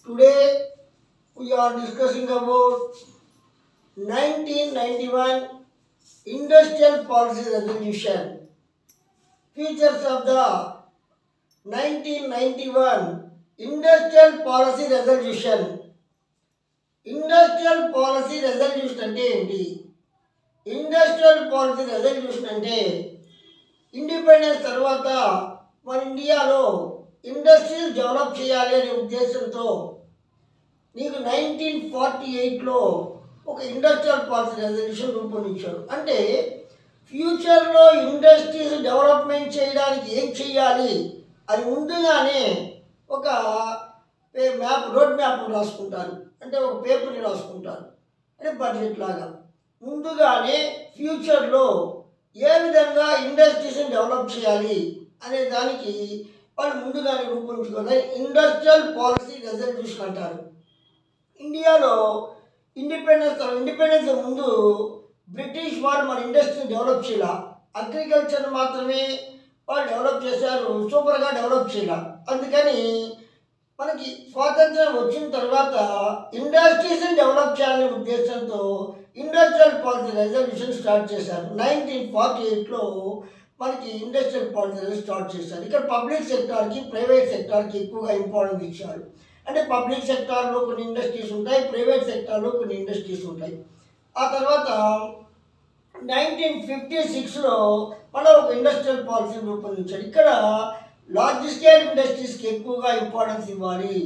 Today we are discussing about 1991 Industrial Policy Resolution. Features of the 1991 Industrial Policy Resolution. Industrial policy resolution అంటే ఏంటి? Industrial policy resolution అంటే independence తర్వాత మన ఇండియాలో industries develop చేయాలి అనే ఉద్దేశంతో నీకు 1948లో ఒక ఇండస్ట్రియల్ పాలసీ రెజల్యూషన్ రూపొందించారు. అంటే ఫ్యూచర్లో ఇండస్ట్రీస్ డెవలప్మెంట్ చేయడానికి ఏం చేయాలి అని ముందుగానే ఒక రోడ్ మ్యాప్ రాసుకుంటారు. అంటే ఒక పేపర్ని రాసుకుంటారు, అంటే బడ్జెట్ లాగా. ముందుగానే ఫ్యూచర్లో ఏ విధంగా ఇండస్ట్రీస్ని డెవలప్ చేయాలి అనే దానికి వాళ్ళు ముందుగానే రూపొందించుకోవాలి. ఇండస్ట్రియల్ పాలసీ రెజల్యూషన్ అంటారు. ఇండియాలో ఇండిపెండెన్స్ ముందు బ్రిటిష్ వాళ్ళు మన ఇండస్ట్రీని డెవలప్ చేయాల. అగ్రికల్చర్ మాత్రమే వాళ్ళు డెవలప్ చేశారు, సూపర్గా డెవలప్ చేయాల. అందుకని మనకి స్వాతంత్రం వచ్చిన తర్వాత ఇండస్ట్రీస్ని డెవలప్ చేయాలనే ఉద్దేశంతో ఇండస్ట్రియల్ పాలసీ రెజల్యూషన్ స్టార్ట్ చేశారు. 1948లో మనకి ఇండస్ట్రియల్ పాలసీ స్టార్ట్ చేశారు. ఇక్కడ పబ్లిక్ సెక్టార్కి ప్రైవేట్ సెక్టార్కి ఎక్కువగా ఇంపార్టెన్స్ ఇచ్చారు. అంటే పబ్లిక్ సెక్టార్లో కొన్ని ఇండస్ట్రీస్ ఉంటాయి, ప్రైవేట్ సెక్టార్లో కొన్ని ఇండస్ట్రీస్ ఉంటాయి. ఆ తర్వాత 1956లో మనం ఒక ఇండస్ట్రియల్ పాలసీని రూపొందించారు. ఇక్కడ లార్జ్ స్కేల్ ఇండస్ట్రీస్కి ఎక్కువగా ఇంపార్టెన్స్ ఇవ్వాలి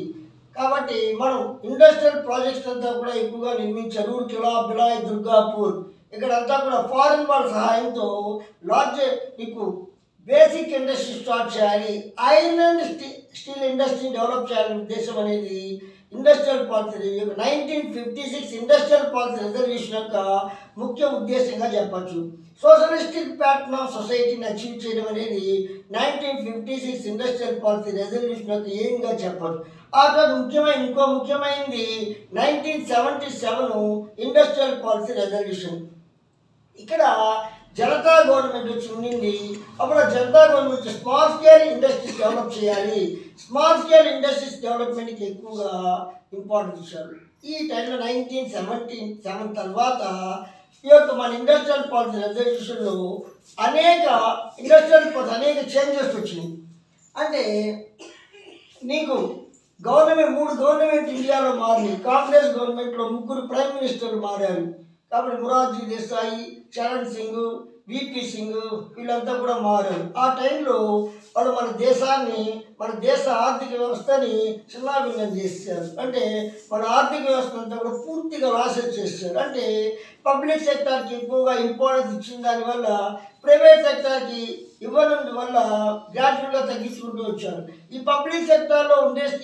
కాబట్టి మనం ఇండస్ట్రియల్ ప్రాజెక్ట్స్ అంతా కూడా ఎక్కువగా నిర్మించారు. రూర్కెలా, బిలాయ్, దుర్గాపూర్ ఇక్కడంతా కూడా ఫారిన్ వాళ్ళ సహాయంతో నీకు బేసిక్ ఇండస్ట్రీ స్టార్ట్ చేయాలి, ఐరన్ అండ్ స్టీల్ ఇండస్ట్రీని డెవలప్ చేయాలనే ఉద్దేశం అనేది industrial policy 1956 industrial policy resolution యొక్క ముఖ్య ఉద్దేశంగా చెప్పచ్చు. సోషలిస్టిక్ ప్యాటర్న్ ఆఫ్ సొసైటీని అచీవ్ చేయడం అనేది 1956 ఇండస్ట్రియల్ పాలసీ రెజల్యూషన్ యొక్క ఏంగా చెప్పచ్చు. ఆ తర్వాత ఇంకో ముఖ్యమైనది 1977 ఇండస్ట్రియల్ పాలసీ రెజల్యూషన్. ఇక్కడ జనతా గవర్నమెంట్ వచ్చి ఉండింది. అప్పుడు Janata government small scale industries develop చేయాలి, స్మాల్ స్కేల్ ఇండస్ట్రీస్ డెవలప్మెంట్కి ఎక్కువగా ఇంపార్టెన్స్ ఇచ్చారు. ఈ టైంలో 1977 తర్వాత ఈ యొక్క మన ఇండస్ట్రియల్ పాలసీ రెజల్యూషన్లో అనేక చేంజెస్ వచ్చినాయి. అంటే నీకు మూడు గవర్నమెంట్ ఇండియాలో మారింది. కాంగ్రెస్ గవర్నమెంట్లో 3 ప్రైమ్ మినిస్టర్లు మారారు. కాబట్టి మొరార్జీ దేశాయి, చరణ్ సింగ్, విపి సింగ్ వీళ్ళంతా కూడా మారారు. ఆ టైంలో వాళ్ళు మన దేశ ఆర్థిక వ్యవస్థని చిన్నాభిన్నం చేశారు. అంటే మన ఆర్థిక వ్యవస్థ అంతా కూడా పూర్తిగా లాసెస్ చేశారు. అంటే పబ్లిక్ సెక్టార్కి ఎక్కువగా ఇంపార్టెన్స్ ఇచ్చిన దానివల్ల ప్రైవేట్ సెక్టార్కి ఇవ్వడం వల్ల గ్రాడ్యువల్గా తగ్గించుకుంటూ వచ్చారు. ఈ పబ్లిక్ సెక్టార్లో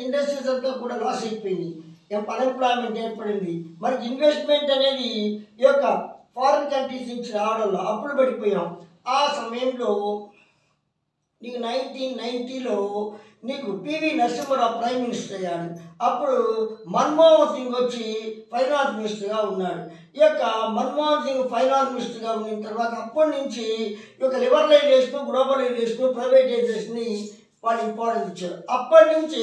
ఇండస్ట్రీస్ అంతా కూడా లాస్ అయిపోయింది, అన్ఎంప్లాయ్మెంట్ ఏర్పడింది. మనకి ఇన్వెస్ట్మెంట్ అనేది ఈ యొక్క ఫారిన్ కంట్రీస్ నుంచి రావడంలో అప్పులు పడిపోయాం. ఆ సమయంలో నీకు 1990లో నీకు పివి నరసింహారావు ప్రైమ్ మినిస్టర్ అయ్యాడు. అప్పుడు మన్మోహన్ సింగ్ వచ్చి ఫైనాన్స్ మినిస్టర్గా ఉన్నాడు. ఈ యొక్క మన్మోహన్ సింగ్ ఫైనాన్స్ మినిస్టర్గా ఉన్న తర్వాత అప్పటి నుంచి ఈ యొక్క లిబరలైజేషన్, గ్లోబలైజేషన్, ప్రైవేటైజేషన్ని వాళ్ళు ఇంపార్టెన్స్ ఇచ్చారు. అప్పటి నుంచి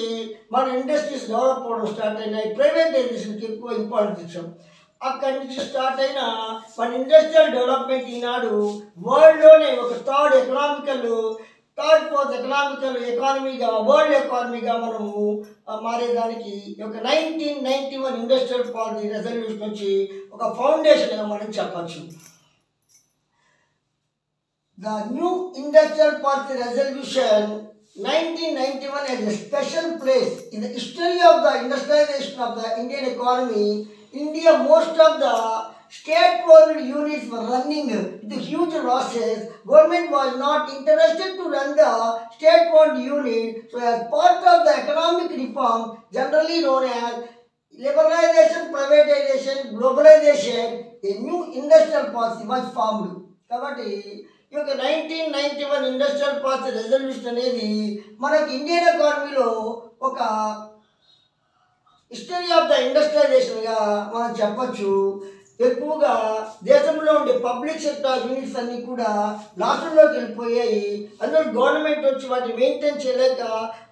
మన ఇండస్ట్రీస్ డెవలప్ అవ్వడం స్టార్ట్ అయినాయి. ప్రైవేటైజేషన్కి ఎక్కువ ఇంపార్టెన్స్ ఇచ్చాం. అక్కడి నుంచి స్టార్ట్ అయిన మన ఇండస్ట్రియల్ డెవలప్మెంట్ ఈనాడు వరల్డ్లోనే ఒక ఫోర్త్ ఎకానమీగా వరల్డ్ ఎకానమీగా మనము మారేదానికి ఒక 1991 ఇండస్ట్రియల్ పాలసీ రెజల్యూషన్ వచ్చి ఒక ఫౌండేషన్గా మనం చెప్పచ్చు. The new industrial policy resolution 1991 has a special place in the history of the industrialization of the Indian economy. India, most of the state-owned units were running with huge losses. Government was not interested to run the state-owned unit. So as part of the economic reform, generally known as liberalization, privatization, globalization, a new industrial policy was formed. కాబట్టి ఈ యొక్క 1991 industrial policy resolution అనేది మనకి Indian ఎకానమీలో ఒక history of the ఇండస్ట్రియలైజేషన్గా మనం చెప్పచ్చు. ఎక్కువగా దేశంలో ఉండే పబ్లిక్ సెక్టార్ యూనిట్స్ అన్నీ కూడా లాసుల్లోకి వెళ్ళిపోయాయి. అందులో గవర్నమెంట్ వచ్చి వాటిని మెయింటైన్ చేయలేక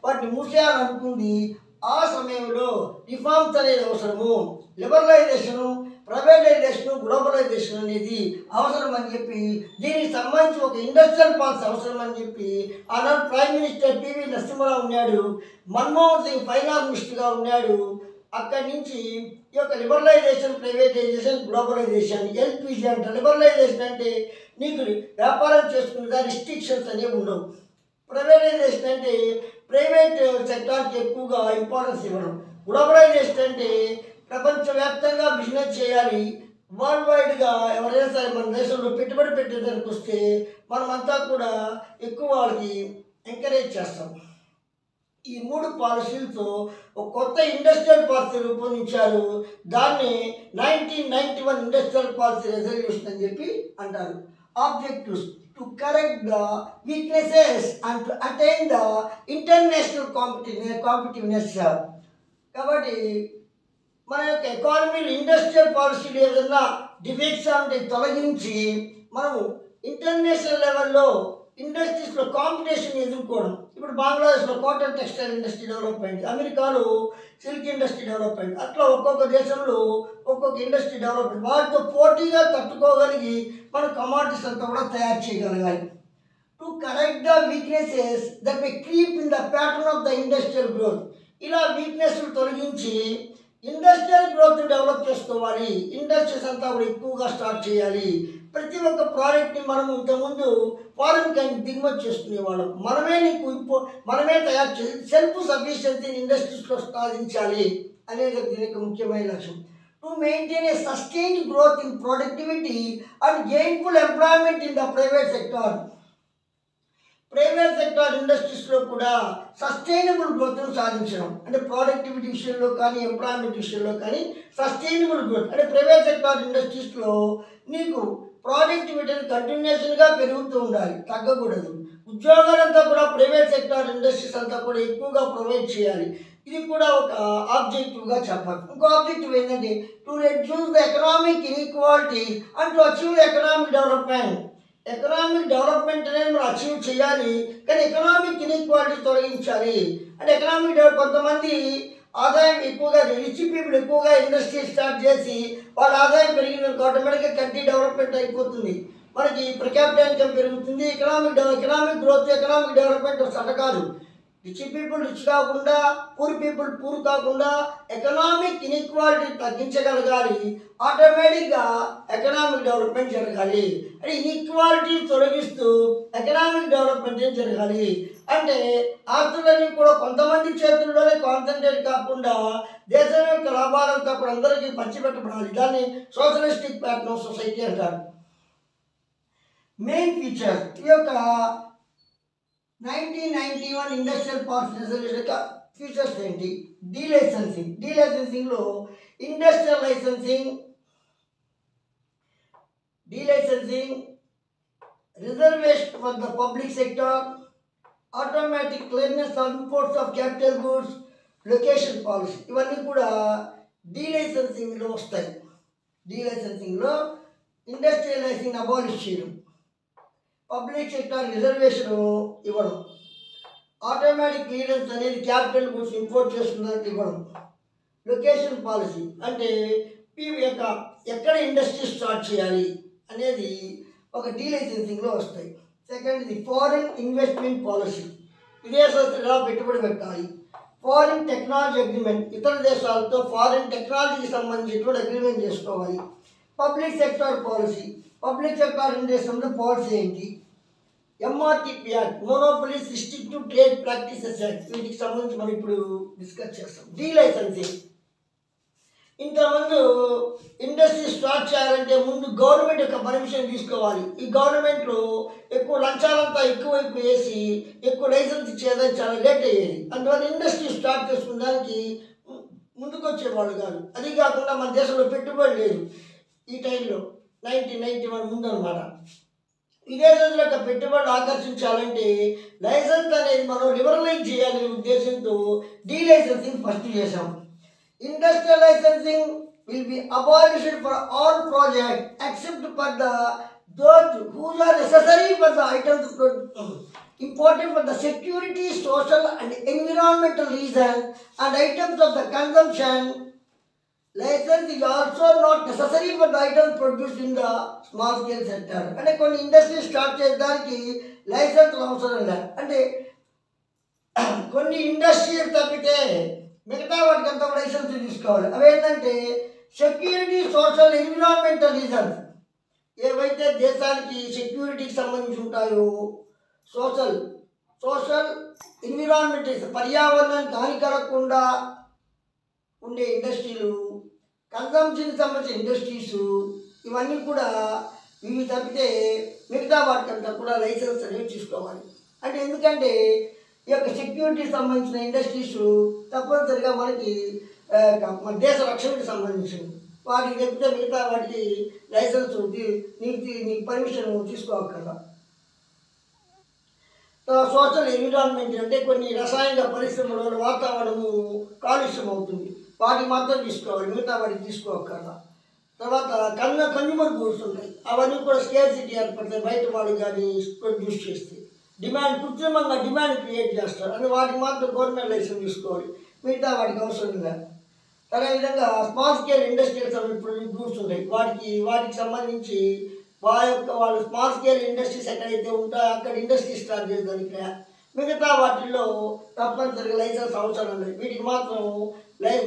వాటిని మూసేయాలనుకుంది. ఆ సమయంలో రిఫార్మ్స్ అనేది అవసరము, లిబరలైజేషను, ప్రైవేటైజేషను, గ్లోబలైజేషన్ అనేది అవసరం అని చెప్పి, దీనికి సంబంధించి ఒక ఇండస్ట్రియల్ పాలసీ అవసరం అని చెప్పి ఆనాడు ప్రైమ్ మినిస్టర్ పివి నరసింహరావు ఉన్నాడు, మన్మోహన్ సింగ్ ఫైనాన్స్ మినిస్టర్గా ఉన్నాడు. అక్కడి నుంచి ఈ యొక్క లిబరలైజేషన్, ప్రైవేటైజేషన్, గ్లోబలైజేషన్, ఎల్పిజి అంట. లిబరలైజేషన్ అంటే నీకు వ్యాపారం చేసుకునే రిస్ట్రిక్షన్స్ అనేవి ఉండవు. ప్రైవేటైజేషన్ అంటే ప్రైవేట్ సెక్టార్కి ఎక్కువగా ఇంపార్టెన్స్ ఇవ్వడం. గ్లోబలైజేషన్ అంటే ప్రపంచవ్యాప్తంగా బిజినెస్ చేయాలి, వరల్డ్ వైడ్గా ఎవరైనా సరే మన దేశంలో పెట్టుబడి పెట్టేదానికి వస్తే మనమంతా కూడా ఎక్కువ వాళ్ళకి ఎంకరేజ్ చేస్తాం. ఈ 3 పాలసీలతో ఒక కొత్త ఇండస్ట్రియల్ పాలసీ రూపొందించారు. దాన్ని 1991 ఇండస్ట్రియల్ పాలసీ రెజల్యూషన్ అని చెప్పి అంటారు. Objectives to correct the weaknesses and to attain the international competitiveness. కాబట్టి మన యొక్క ఎకానమీలో ఇండస్ట్రియల్ పాలసీలు ఏదైనా డిఫెక్ట్స్ అంటే తొలగించి మనము ఇంటర్నేషనల్ లెవెల్లో ఇండస్ట్రీస్లో కాంపిటీషన్ ఎదుర్కోవడం. ఇప్పుడు బంగ్లాదేశ్లో కాటన్ టెక్స్టైల్ ఇండస్ట్రీ డెవలప్ అయింది, అమెరికాలో సిల్క్ ఇండస్ట్రీ డెవలప్ అయింది. అట్లా ఒక్కొక్క దేశంలో ఒక్కొక్క ఇండస్ట్రీ డెవలప్ అయింది. వాటితో పోటీగా తట్టుకోగలిగి మన కమాడిటీస్ అంతా కూడా తయారు చేయగలగాలి. To correct the weaknesses that may creep in the pattern of the industrial growth. ఇలా వీక్నెస్లు తొలగించి ఇండస్ట్రియల్ గ్రోత్ డెవలప్ చేసుకోవాలి. ఇండస్ట్రీస్ అంతా కూడా ఎక్కువగా స్టార్ట్ చేయాలి. ప్రతి ఒక్క ప్రోడక్ట్ని మనము ఇంతకుముందు ఫారెన్ కంట్రీ దిగుమతి చేసుకునేవాళ్ళం. మనమే తయారు చేసి సెల్ఫ్ సఫిషియన్సీని ఇండస్ట్రీస్లో సాధించాలి అనేది దీని యొక్క ముఖ్యమైన లక్ష్యం. To maintain a sustained growth in productivity and gainful employment in the private sector. Private sector ఇండస్ట్రీస్లో కూడా సస్టైనబుల్ గ్రోత్ను సాధించడం అంటే ప్రొడక్టివిటీ విషయంలో కానీ ఎంప్లాయ్మెంట్ విషయంలో కానీ సస్టైనబుల్ గ్రోత్ అంటే ప్రైవేట్ సెక్టార్ ఇండస్ట్రీస్లో నీకు ప్రొడక్టివిటీ కంటిన్యూషన్గా పెరుగుతూ ఉండాలి, తగ్గకూడదు. ఉద్యోగాలంతా కూడా ప్రైవేట్ సెక్టార్ ఇండస్ట్రీస్ అంతా కూడా ఎక్కువగా ప్రొవైడ్ చేయాలి. ఇది కూడా ఒక ఆబ్జెక్టివ్గా చెప్పాలి. ఇంకో ఆబ్జెక్టివ్ ఏంటంటే to reduce the economic inequality and to achieve the economic development. Economic development అనేది మనం అచీవ్ చేయాలి, కానీ ఎకనామిక్ ఇన్ఈక్వాలిటీ తొలగించాలి. అంటే ఎకనామిక్ డెవలప్ కొంతమంది ఆదాయం ఎక్కువగా రిచ్ పీపుల్ ఎక్కువగా ఇండస్ట్రీ స్టార్ట్ చేసి వాళ్ళ ఆదాయం పెరిగింది ఆటోమేటిక్గా కంట్రీ డెవలప్మెంట్ అయిపోతుంది. మనకి పర్ క్యాపిటల్ ఇన్కమ్ పెరుగుతుంది. ఎకనామిక్ గ్రోత్, ఎకనామిక్ డెవలప్మెంట్ సట కాదు. రిచ్ పీపుల్ రిచ్ కాకుండా, పూర్ పీపుల్ పూర్ కాకుండా ఎకనామిక్ ఇన్ఈక్వాలిటీ తగ్గించగలగాలి. ఆటోమేటిక్గా ఎకనామిక్ డెవలప్మెంట్ జరగాలి. అంటే ఇన్ఈక్వాలిటీ తొలగిస్తూ ఎకనామిక్ డెవలప్మెంట్ ఏం జరగాలి అంటే ఆస్తులన్నీ కూడా కొంతమంది చేతుల్లోనే కాన్సన్ట్రేట్ కాకుండా దేశం యొక్క లాభాలంతా కూడా అందరికీ పంచిపెట్టబడాలి. దాన్ని సోషలిస్టిక్ ప్యాటర్న్ ఆఫ్ సొసైటీ అంటారు. మెయిన్ ఫీచర్ ఈ యొక్క 1991 ఇండస్ట్రియల్ పాలసీ రెజల్యూషన్ యొక్క ఫీచర్స్ ఏంటి? డీలైసెన్సింగ్. డీలైసెన్సింగ్లో industrial delicensing, reservation for the public sector, automatic clearness of imports of capital goods, location policy ఇవన్నీ కూడా డీలైసెన్సింగ్లో వస్తాయి. డీలైసెన్సింగ్లో ఇండస్ట్రియలైజింగ్ అబాలిష్ చేయడం, పబ్లిక్ సెక్టర్ రిజర్వేషన్ ఇవ్వడం, ఆటోమేటిక్ క్లియరెన్స్ అనేది క్యాపిటల్ గూడ్స్ ఇంపోర్ట్ చేస్తున్నట్టు ఇవ్వడం, లొకేషన్ పాలసీ అంటే ఎక్కడ ఇండస్ట్రీ స్టార్ట్ చేయాలి అనేది ఒక డీలైసెన్సింగ్లో వస్తాయి. సెకండ్ ఇది ఫారిన్ ఇన్వెస్ట్మెంట్ పాలసీ, విదేశాల్లో పెట్టుబడి పెట్టాలి. ఫారిన్ టెక్నాలజీ అగ్రిమెంట్, ఇతర దేశాలతో ఫారిన్ టెక్నాలజీకి సంబంధించినటువంటి అగ్రిమెంట్ చేసుకోవాలి. Public sector policy, public sector ఇండస్ట్రీలో పాలసీ ఏంటి? MRTP act, monopolies restrictive trade practices act, వీటికి సంబంధించి మనం ఇప్పుడు డిస్కస్ చేస్తాం. డీలైసెన్సింగ్, ఇంతకుముందు ఇండస్ట్రీ స్టార్ట్ చేయాలంటే ముందు గవర్నమెంట్ యొక్క పర్మిషన్ తీసుకోవాలి. ఈ గవర్నమెంట్లో ఎక్కువ లంచాలంతా ఎక్కువైపు వేసి ఎక్కువ లైసెన్స్ ఇచ్చేదని చాలా లేట్ అయ్యేది. అందువల్ల ఇండస్ట్రీ స్టార్ట్ చేసుకున్న దానికి ముందుకు వచ్చేవాళ్ళు కాదు. అది కాకుండా మన దేశంలో పెట్టుబడి లేదు ఈ టైంలో, 1991 ముందు అనమాట. విదేశాల యొక్క పెట్టుబడులు ఆకర్షించాలంటే లైసెన్స్ అనేది మనం లిబరలైజ్ చేయాలనే ఉద్దేశంతో డీలైసెన్సింగ్ ఫస్ట్ చేశాం. Industrial licensing will be abolished for all projects except for those who are necessary for the items important for the security, social and environmental reasons and items of the consumption. License is also not necessary for the items produced in the small scale sector. అంటే కొన్ని industry start చేయడానికి licence అవసరం లేదు. అంటే కొన్ని ఇండస్ట్రీలు తప్పితే మిగతా వాటికి అంతా లైసెన్స్ తీసుకోవాలి. అవి ఏంటంటే సెక్యూరిటీ, సోషల్, ఎన్విరాన్మెంటల్ రీజన్స్. ఏవైతే దేశానికి సెక్యూరిటీకి సంబంధించి ఉంటాయో, సోషల్ ఎన్విరాన్మెంటల్ పర్యావరణానికి హాని కలగకుండా ఉండే ఇండస్ట్రీలు, కన్సంప్షన్కి సంబంధించిన ఇండస్ట్రీస్, ఇవన్నీ కూడా ఇవి తప్పితే మిగతా వాటికంతా కూడా లైసెన్స్ అనేవి తీసుకోవాలి. అంటే ఎందుకంటే ఈ యొక్క సెక్యూరిటీకి సంబంధించిన ఇండస్ట్రీస్ తప్పనిసరిగా మనకి మన దేశ రక్షణకి సంబంధించింది. వాటికి తప్పితే మిగతా వాటికి లైసెన్స్ నీకు పర్మిషన్ తీసుకోవాలి. సోషల్ ఎన్విరాన్మెంట్ అంటే కొన్ని రసాయనిక పరిశ్రమల వల్ల వాతావరణము కాలుష్యం అవుతుంది, వాటికి మాత్రం తీసుకోవాలి, మిగతా వాటికి తీసుకోకర్లా. తర్వాత కన్జ్యూమర్ గూడ్స్ ఉంటాయి, అవన్నీ కూడా స్కేర్సిటీ ఏర్పడతాయి. బయట వాళ్ళు కానీ ప్రొడ్యూస్ చేస్తే కృత్రిమంగా డిమాండ్ క్రియేట్ చేస్తారు, అని వాటికి మాత్రం గవర్నమెంట్ లైసెన్స్ తీసుకోవాలి, మిగతా వాటికి అవసరం లేదు. అదేవిధంగా స్మాల్ స్కేల్ ఇండస్ట్రియల్ గూడ్స్ ఉంటాయి, వాటికి సంబంధించి వాళ్ళు స్మాల్ స్కేల్ ఇండస్ట్రీస్ ఎక్కడైతే ఉంటాయో అక్కడ ఇండస్ట్రీ స్టార్ట్ చేసేదానికి. మిగతా వాటిల్లో తప్పనిసరిగా లైసెన్స్ అవసరం లేదు, వీటికి మాత్రం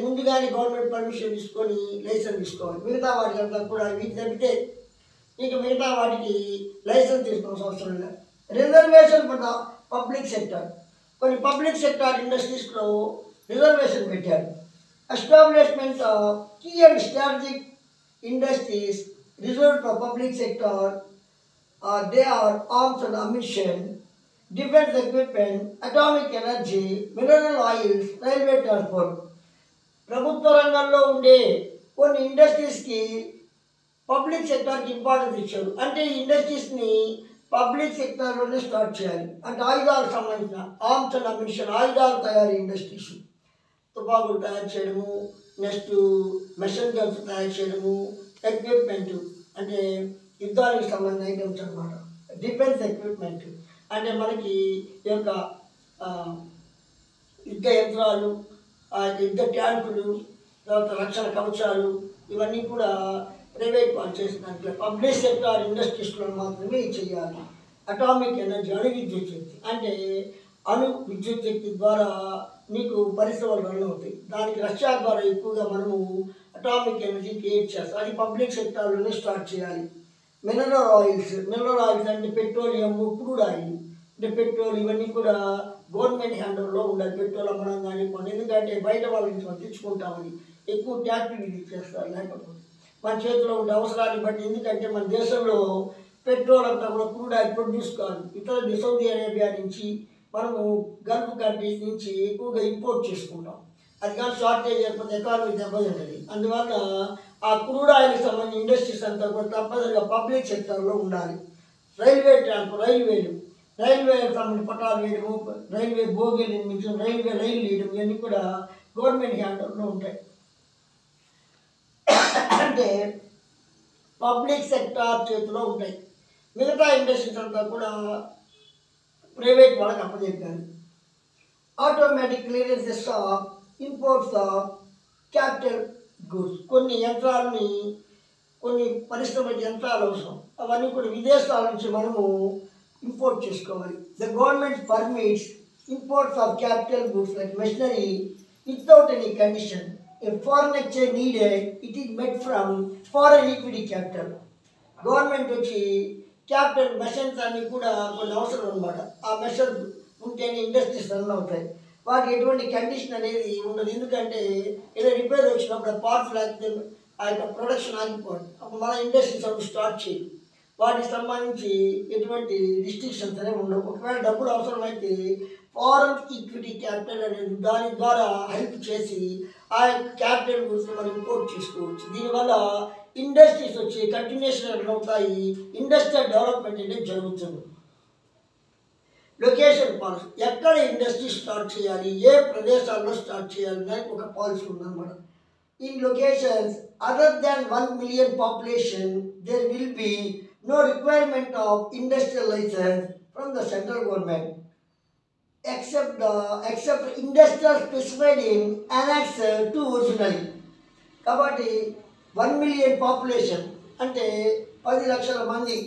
ముందుగానే గవర్నమెంట్ పర్మిషన్ తీసుకొని లైసెన్స్ తీసుకోవాలి. మిగతా వాటికి అంతా కూడా వీటి తప్పితే ఇంకా మిగతా వాటికి లైసెన్స్ తీసుకోవాల్సిన అవసరం లేదు. Reservation for the public sector. కొన్ని పబ్లిక్ సెక్టర్ ఇండస్ట్రీస్లో రిజర్వేషన్ పెట్టారు. Establishment key and strategic industries reserved for public sector. They are arms and ammunition, defense equipment, atomic energy, mineral oils, railway transport. ప్రభుత్వ రంగంలో ఉండే కొన్ని ఇండస్ట్రీస్కి పబ్లిక్ సెక్టార్కి ఇంపార్టెన్స్ ఇచ్చారు. అంటే ఈ ఇండస్ట్రీస్ని పబ్లిక్ సెక్టార్లోనే స్టార్ట్ చేయాలి. అంటే ఆయుధాలకు సంబంధించిన ఆర్మ్స్ అండ్ అమ్యూనిషన్, ఆయుధాలు తయారీ ఇండస్ట్రీస్, తుపాకులు తయారు చేయడము, నెక్స్ట్ మెషిన్ గన్స్ తయారు చేయడము, ఎక్విప్మెంట్ అంటే యుద్ధానికి సంబంధించిన ఐటమ్స్ అన్నమాట. డిఫెన్స్ ఎక్విప్మెంట్ అంటే మనకి ఈ యొక్క యుద్ధ యంత్రాలు, యుద్ధ ట్యాంకులు, తర్వాత రక్షణ కవచాలు, ఇవన్నీ కూడా ప్రైవేట్ వాళ్ళు చేసినట్లే పబ్లిక్ సెక్టార్ ఇండస్ట్రీస్లో మాత్రమే చేయాలి. అటామిక్ ఎనర్జీ, అణు విద్యుత్ శక్తి అంటే అణు విద్యుత్ శక్తి ద్వారా నీకు పరిశ్రమలు రన్ అవుతాయి. దానికి రష్యా ద్వారా ఎక్కువగా మనము అటామిక్ ఎనర్జీ క్రియేట్ చేస్తాం, అది పబ్లిక్ సెక్టార్లోనే స్టార్ట్ చేయాలి. మినరల్ ఆయిల్స్ అంటే పెట్రోలియం, క్రూడ్ ఆయిల్ అంటే పెట్రోల్, ఇవన్నీ కూడా గవర్నమెంట్ హ్యాండర్లో ఉండాలి. పెట్రోల్ అమ్మడం కానీ కొన్ని, ఎందుకంటే బయట వాళ్ళ నుంచి మనం తెచ్చుకుంటామని ఎక్కువ ట్యాక్స్ రిలీజ్ చేస్తారు. లేకపోతే మన చేతిలో ఉండే అవసరాన్ని బట్టి, ఎందుకంటే మన దేశంలో పెట్రోల్ అంతా కూడా క్రూడ్ ఆయిల్ ప్రొడ్యూస్ కాదు, ఇతర సౌదీ అరేబియా నుంచి మనము గల్ఫ్ కంట్రీస్ నుంచి ఎక్కువగా ఇంపోర్ట్ చేసుకుంటాం. అది కానీ షార్టేజ్ అయిపోతే ఎకానమీ దెబ్బతింటుంది. అందువల్ల ఆ క్రూడ్ ఆయిల్కి సంబంధించిన ఇండస్ట్రీస్ అంతా కూడా తప్పనిసరిగా పబ్లిక్ సెక్టర్లో ఉండాలి. రైల్వే సంబంధించిన పట్టాలు వేయడము, రైల్వే బోగీలు నిర్మించడం, రైలు వేయడం, ఇవన్నీ కూడా గవర్నమెంట్ హ్యాండర్లో ఉంటాయి. అంటే పబ్లిక్ సెక్టార్ చేతిలో ఉంటాయి. మిగతా ఇండస్ట్రీస్ అంతా కూడా ప్రైవేట్ వాళ్ళకి అప్పచెప్పారు. Automatic clearances of imports of capital goods. కొన్ని యంత్రాలని, కొన్ని పరిశ్రమ యంత్రాలు అవసరం, అవన్నీ కూడా విదేశాల నుంచి మనము ఇంపోర్ట్ చేసుకోవాలి. The government permits imports of capital goods like machinery without any condition. A foreign exchange needed, it is made from foreign equity capital. Government వచ్చి క్యాపిటల్ మెషన్స్ అన్నీ కూడా కొన్ని అవసరం అనమాట. ఆ మెషన్స్ ఉంటేనే ఇండస్ట్రీస్ రన్ అవుతాయి. వాటికి ఎటువంటి కండిషన్ అనేది ఉండదు, ఎందుకంటే ఏదో రిపేర్ వచ్చినప్పుడు పార్ట్స్ లేకపోతే ఆ యొక్క ప్రొడక్షన్ ఆగిపోతుంది, అప్పుడు మన ఇండస్ట్రీస్ అప్పుడు స్టార్ట్ చేయాలి. వాటికి సంబంధించి ఎటువంటి రిస్ట్రిక్షన్స్ అనేవి ఉండవు. ఒకవేళ డబ్బులు అవసరమైతే ఫారెన్ ఈక్విటీ క్యాపిటల్ అనేది దాని ద్వారా హెల్ప్ చేసి ఆ యొక్క క్యాపిటల్ గురించి మనం ఇంపోర్ట్ చేసుకోవచ్చు. దీనివల్ల ఇండస్ట్రీస్ వచ్చి కంటిన్యూషన్ రన్ అవుతాయి, ఇండస్ట్రియల్ డెవలప్మెంట్ అనేది జరుగుతుంది. లొకేషన్ పాలసీ, ఎక్కడ ఇండస్ట్రీ స్టార్ట్ చేయాలి, ఏ ప్రదేశాల్లో స్టార్ట్ చేయాలి దానికి ఒక పాలసీ ఉందన్నమాట. In locations other than 1 million population there will be no requirement of industrial license from the central government except industrial specified in Annex 2 originally. కాబట్టి 1 million పాపులేషన్ అంటే 10 లక్షల మంది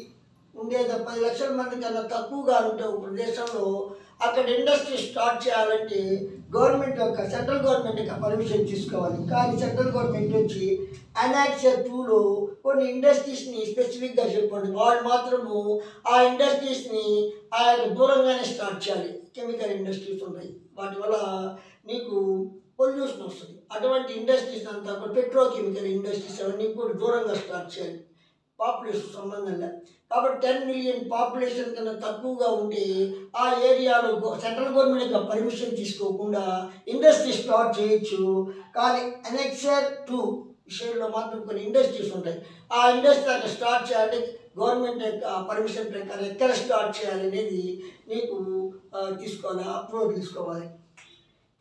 ఉండేది, 10 లక్షల మంది కన్నా తక్కువగా ఉంటే ఒక ప్రదేశంలో అక్కడ ఇండస్ట్రీ స్టార్ట్ చేయాలంటే గవర్నమెంట్ యొక్క సెంట్రల్ గవర్నమెంట్ యొక్క పర్మిషన్ తీసుకోవాలి. కానీ సెంట్రల్ గవర్నమెంట్ వచ్చి అనాక్స్ 2లో కొన్ని ఇండస్ట్రీస్ని స్పెసిఫిక్గా చెప్పండి, వాళ్ళు మాత్రము ఆ ఇండస్ట్రీస్ని ఆ యొక్క దూరంగానే స్టార్ట్ చేయాలి. కెమికల్ ఇండస్ట్రీస్ ఉంటాయి, వాటి వల్ల నీకు పొల్యూషన్ వస్తుంది. అటువంటి ఇండస్ట్రీస్ అంతా కూడా పెట్రోకెమికల్ ఇండస్ట్రీస్ అవన్నీ కూడా దూరంగా స్టార్ట్ చేయాలి, పాపులేషన్ సంబంధం లేదు. కాబట్టి 10 million పాపులేషన్ కన్నా తక్కువగా ఉంటే ఆ ఏరియాలో సెంట్రల్ గవర్నమెంట్ యొక్క పర్మిషన్ తీసుకోకుండా ఇండస్ట్రీ స్టార్ట్ చేయొచ్చు. కానీ అనెక్సర్ 2 విషయంలో మాత్రం కొన్ని ఇండస్ట్రీస్ ఉంటాయి, ఆ ఇండస్ట్రీ అక్కడ స్టార్ట్ చేయాలంటే గవర్నమెంట్ యొక్క పర్మిషన్ ప్రకారం ఎక్కడ స్టార్ట్ చేయాలి అనేది నీకు తీసుకోవాలి, అప్రూవల్ తీసుకోవాలి.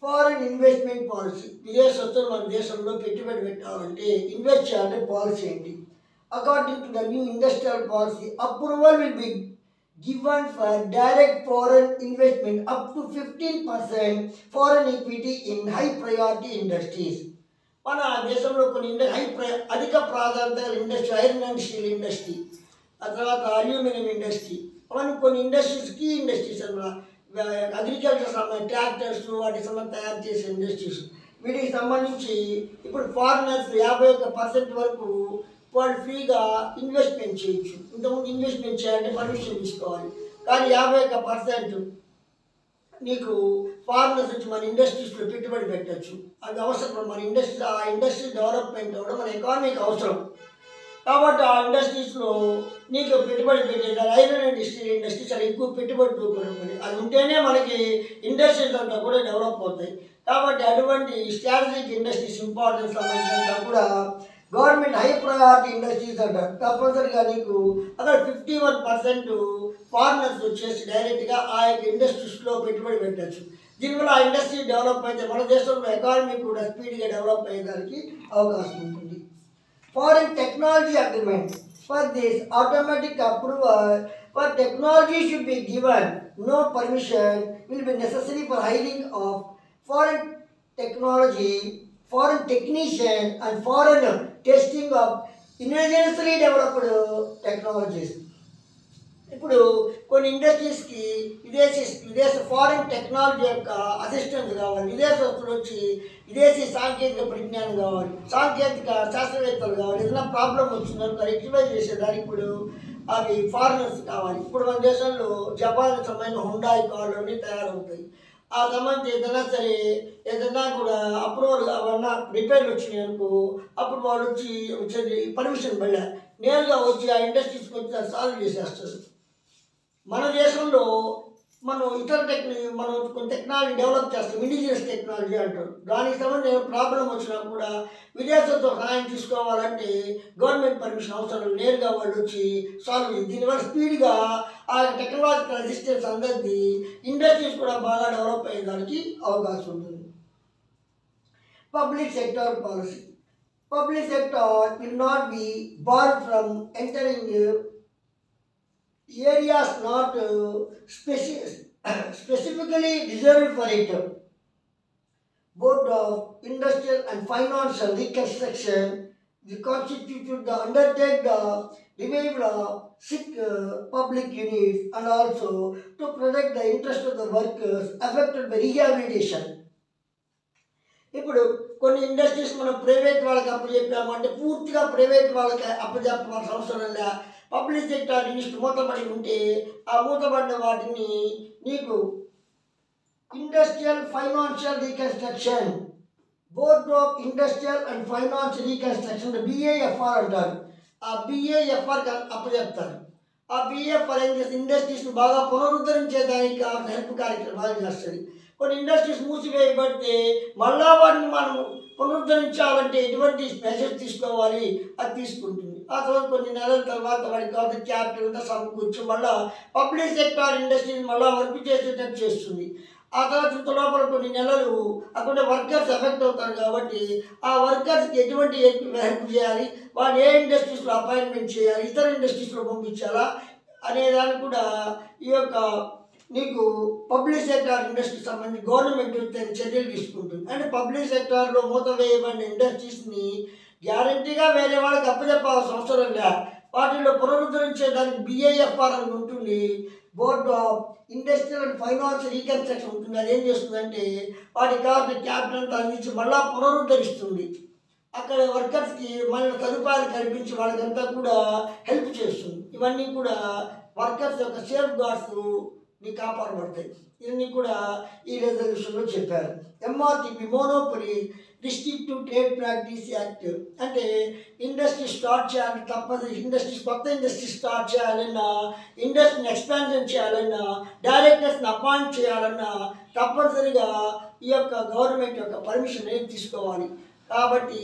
ఫారెన్ ఇన్వెస్ట్మెంట్ పాలసీ, విదేశస్తులు మన దేశంలో పెట్టుబడి పెట్టాలంటే ఇన్వెస్ట్ చేయాలంటే పాలసీ ఏంటి? According to the new industrial policy, approval will be given for direct foreign investment up to 15% foreign equity in high priority industries. మన దేశంలో కొన్ని అధిక ప్రాధాన్యత industry, iron and steel industry, ఆ తర్వాత అల్యూమినియం ఇండస్ట్రీ, అవన్నీ కొన్ని ఇండస్ట్రీస్, కీ ఇండస్ట్రీస్ అన్నమాట. అగ్రికల్చర్ సంబంధించి ట్రాక్టర్స్ వాటికి సంబంధించి తయారు చేసే ఇండస్ట్రీస్, వీటికి సంబంధించి ఇప్పుడు ఫారినర్స్ 51% వరకు వాళ్ళు ఫ్రీగా ఇన్వెస్ట్మెంట్ చేయొచ్చు. ఇంతకుముందు ఇన్వెస్ట్మెంట్ చేయాలంటే పర్మిషన్ తీసుకోవాలి, కానీ 51% నీకు ఫారినర్స్ వచ్చి మన ఇండస్ట్రీస్లో పెట్టుబడి పెట్టచ్చు. అది అవసరం, మన ఇండస్ట్రీ ఆ ఇండస్ట్రీ డెవలప్మెంట్ అవ్వడం మన ఎకానమీకి అవసరం. కాబట్టి ఆ ఇండస్ట్రీస్లో నీకు పెట్టుబడి పెట్టేది ఐరన్ అండ్ స్టీల్ ఇండస్ట్రీ చాలా ఎక్కువ పెట్టుబడి తోడుకోవాలి, అది ఉంటేనే మనకి ఇండస్ట్రీస్ అంతా కూడా డెవలప్ అవుతాయి. కాబట్టి అటువంటి స్ట్రాటజిక్ ఇండస్ట్రీస్ ఇంపార్టెన్స్ సంబంధించినంత కూడా గవర్నమెంట్ హై ప్రయారిటీ ఇండస్ట్రీస్ అంటారు. తప్పనిసరిగా నీకు అక్కడ 51% ఫారినర్స్ వచ్చేసి డైరెక్ట్గా ఆ యొక్క ఇండస్ట్రీస్లో పెట్టుబడి పెట్టచ్చు. దీనివల్ల ఆ ఇండస్ట్రీ డెవలప్ అయితే మన దేశంలో ఎకానమీ కూడా స్పీడ్గా డెవలప్ అయ్యేదానికి అవకాశం ఉంటుంది. Foreign technology agreement, for this automatic approval for technology should be given, no permission will be necessary for hiring of foreign technology, foreign technician and foreign testing of indigenously developed technologies. ఇప్పుడు కొన్ని ఇండస్ట్రీస్కి విదేశ foreign technology యొక్క assistance కావాలి, విదేశస్తులు వచ్చి విదేశీ సాంకేతిక పరిజ్ఞానం కావాలి, సాంకేతిక శాస్త్రవేత్తలు కావాలి. ఏదైనా ప్రాబ్లం వచ్చిందనుకో రెక్టిఫై చేసేదానికి ఇప్పుడు అవి ఫారినర్స్ కావాలి. ఇప్పుడు మన దేశంలో జపాన్కి సంబంధించిన హుండాయ్ కార్లు అన్నీ తయారవుతాయి. ఆ సంబంధించి ఏదైనా కూడా అప్రూవల్ అవన్నా రిపేర్లు వచ్చినాయి అనుకో, అప్పుడు వాళ్ళు వచ్చేది పర్మిషన్ పడలే, నేరుగా వచ్చి ఆ ఇండస్ట్రీస్కి వచ్చి అది సాల్వ్ చేసేస్తారు. మన దేశంలో మనం ఇతర మనం కొన్ని టెక్నాలజీ డెవలప్ చేస్తాం, ఇండిజినస్ టెక్నాలజీ అంటారు. దానికి సంబంధించిన ప్రాబ్లం వచ్చినా కూడా విదేశాలతో సహాయం తీసుకోవాలంటే గవర్నమెంట్ పర్మిషన్ అవసరం, నేరుగా వాళ్ళు వచ్చి సాల్వ్ చేసి దీనివల్ల స్పీడ్గా ఆ టెక్నాలజికల్ అసిస్టెన్స్ అందరిది ఇండస్ట్రీస్ కూడా బాగా డెవలప్ అయ్యేదానికి అవకాశం ఉంటుంది. Public sector policy, public sector will not be board from entering areas not specifically reserved for it. Both of industrial and financial reconstruction constitute the undertake the revival of sick public units and also to protect the interest of the workers affected by rehabilitation. ఇప్పుడు కొన్ని industries మనం private వాళ్ళకి అప్పచెప్పామంటే పూర్తిగా private వాళ్ళకి అప్పచెప్పాల్సిన అవసరం లే. Public sector unit మూతపడి ఉంటే ఆ మూతపడిన వాటిని నీకు industrial financial reconstruction, board of industrial and financial reconstruction BIFR అంటారు. ఆ BIFR అప్పచెప్తారు. ఆ BIFR ఏం చేస్తుంది, ఇండస్ట్రీస్ని బాగా పునరుద్ధరించేదానికి హెల్ప్ కార్యక్రమాలు చేస్తుంది. కొన్ని ఇండస్ట్రీస్ మూసివేయబడితే మళ్ళా వాటిని మనం పునరుద్ధరించాలంటే ఎటువంటి మెజర్స్ తీసుకోవాలి అది తీసుకుంటుంది. ఆ తర్వాత కొన్ని నెలల తర్వాత వాడికి కావాల్సిన క్యాపిటల్ అంతా సమకూర్చి మళ్ళీ పబ్లిక్ సెక్టార్ ఇండస్ట్రీని మళ్ళీ వర్క్ చేసేటట్టు చేస్తుంది. ఆ తర్వాత ఇంత లోపల కొన్ని నెలలు అక్కడ వర్కర్స్ ఎఫెక్ట్ అవుతారు. కాబట్టి ఆ వర్కర్స్కి ఎటువంటి హెల్ప్ చేయాలి, వాళ్ళు ఏ ఇండస్ట్రీస్లో అపాయింట్మెంట్ చేయాలి, ఇతర ఇండస్ట్రీస్లో పంపించాలా, అనేదాన్ని కూడా ఈ యొక్క నీకు పబ్లిక్ సెక్టార్ ఇండస్ట్రీకి సంబంధించి గవర్నమెంట్ చర్యలు తీసుకుంటుంది. అంటే పబ్లిక్ సెక్టార్లో మూత వేయబడిన ఇండస్ట్రీస్ని గ్యారంటీగా వేరే వాళ్ళకి అప్పచెప్పాల్సిన అవసరం లే. వాటిల్లో పునరుద్ధరించేదానికి BIFR అని ఉంటుంది, board of industrial and financial reconstruction ఉంటుంది. అదేం చేస్తుందంటే వాటికి కావాల్సిన క్యాపిటల్ అంతా అందించి మళ్ళా పునరుద్ధరిస్తుంది. అక్కడ వర్కర్స్కి మళ్ళీ సదుపాయాలు కల్పించి వాళ్ళకంతా కూడా హెల్ప్ చేస్తుంది. ఇవన్నీ కూడా వర్కర్స్ యొక్క సేఫ్ గార్డ్స్ని కాపాడబడతాయి. ఇవన్నీ కూడా ఈ రెజల్యూషన్లో చెప్పారు. MRTP monopoly restrictive trade practice act అంటే ఇండస్ట్రీ స్టార్ట్ చేయాలి, తప్పదు కొత్త ఇండస్ట్రీ స్టార్ట్ చేయాలన్నా, ఇండస్ట్రీని ఎక్స్పాన్షన్ చేయాలన్నా, డైరెక్టర్స్ని అపాయింట్ చేయాలన్నా తప్పనిసరిగా ఈ యొక్క గవర్నమెంట్ యొక్క పర్మిషన్ ఏం తీసుకోవాలి. కాబట్టి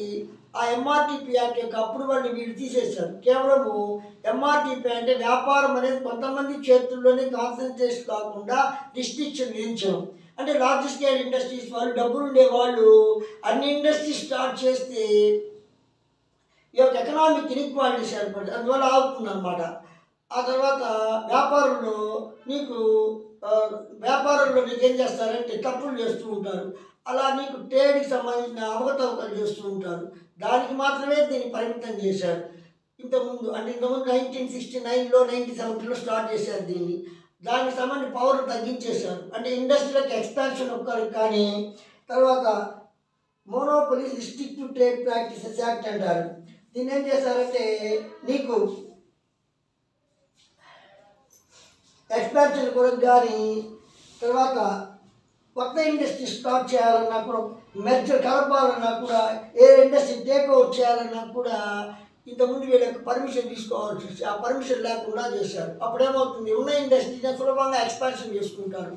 ఆ MRTP యాక్ట్ యొక్క అప్రూవల్ని వీళ్ళు తీసేశారు. కేవలము MRTP అంటే వ్యాపారం అనేది కొంతమంది చేతుల్లోనే కాన్సన్ట్రేట్ కాకుండా రిస్ట్రిక్షన్ విధించడం. అంటే లార్జ్ స్కేల్ ఇండస్ట్రీస్ వాళ్ళు, డబ్బులు ఉండే వాళ్ళు అన్ని ఇండస్ట్రీస్ స్టార్ట్ చేస్తే ఈ యొక్క ఎకనామిక్ ఇన్ఈక్వాలిటీస్ ఏర్పడుతుంది, అందువల్ల ఆగుతుందన్నమాట. ఆ తర్వాత వ్యాపారంలో ఏం చేస్తారంటే తప్పులు చేస్తూ ఉంటారు. అలా నీకు ట్రేడ్కి సంబంధించిన అవకతవకలు చేస్తూ ఉంటారు. దానికి మాత్రమే దీన్ని పరిమితం చేశారు. ఇంతకుముందు 1969లో 1970లో స్టార్ట్ చేశారు దీన్ని. దానికి సంబంధించిన పవర్ తగ్గించేశారు. అంటే ఇండస్ట్రియల్ ఎక్స్పాన్షన్ ఒక్కరు. కానీ తర్వాత మోనోపొలీస్ రిస్ట్రిక్టివ్ ట్రేడ్ ప్రాక్టీసెస్ యాక్ట్ అంటారు. దీన్ని ఏం చేశారంటే నీకు ఎక్స్పాన్షన్ కొరకు కానీ, తర్వాత కొత్త ఇండస్ట్రీ స్టార్ట్ చేయాలన్నా కూడా, మెర్జర్ కలపాలన్నా కూడా, ఏ ఇండస్ట్రీ టేక్ ఓవర్ చేయాలన్నా కూడా ఇంతకుముందు వీళ్ళకి పర్మిషన్ తీసుకోవాల్సి వచ్చి ఆ పర్మిషన్ లేకుండా చేశారు. అప్పుడేమవుతుంది, ఉన్న ఇండస్ట్రీని సులభంగా ఎక్స్పాన్షన్ చేసుకుంటారు,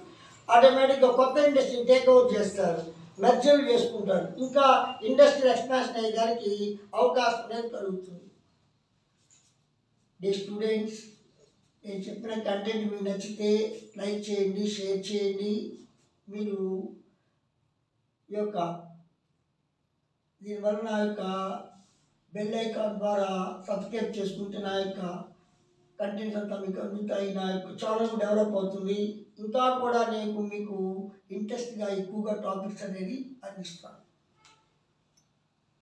ఆటోమేటిక్గా కొత్త ఇండస్ట్రీని టేక్ ఓవర్ చేస్తారు, మెర్జర్ చేసుకుంటారు, ఇంకా ఇండస్ట్రియల్ ఎక్స్పాన్షన్ అయ్యేదానికి అవకాశం అనేది కలుగుతుంది. స్టూడెంట్స్, నేను చెప్పిన కంటెంట్ మీకు నచ్చితే లైక్ చేయండి, షేర్ చేయండి. మీరు దీనివల్ల నా యొక్క బెల్ ఐకాన్ ద్వారా సబ్స్క్రైబ్ చేసుకుంటే నా యొక్క కంటెంట్స్ అంతా మీకు అందుతాయి. నా యొక్క ఛానల్ డెవలప్ అవుతుంది. ఇంకా కూడా నేను మీకు ఇంట్రెస్ట్గా ఎక్కువగా టాపిక్స్ అనేది అందిస్తాను.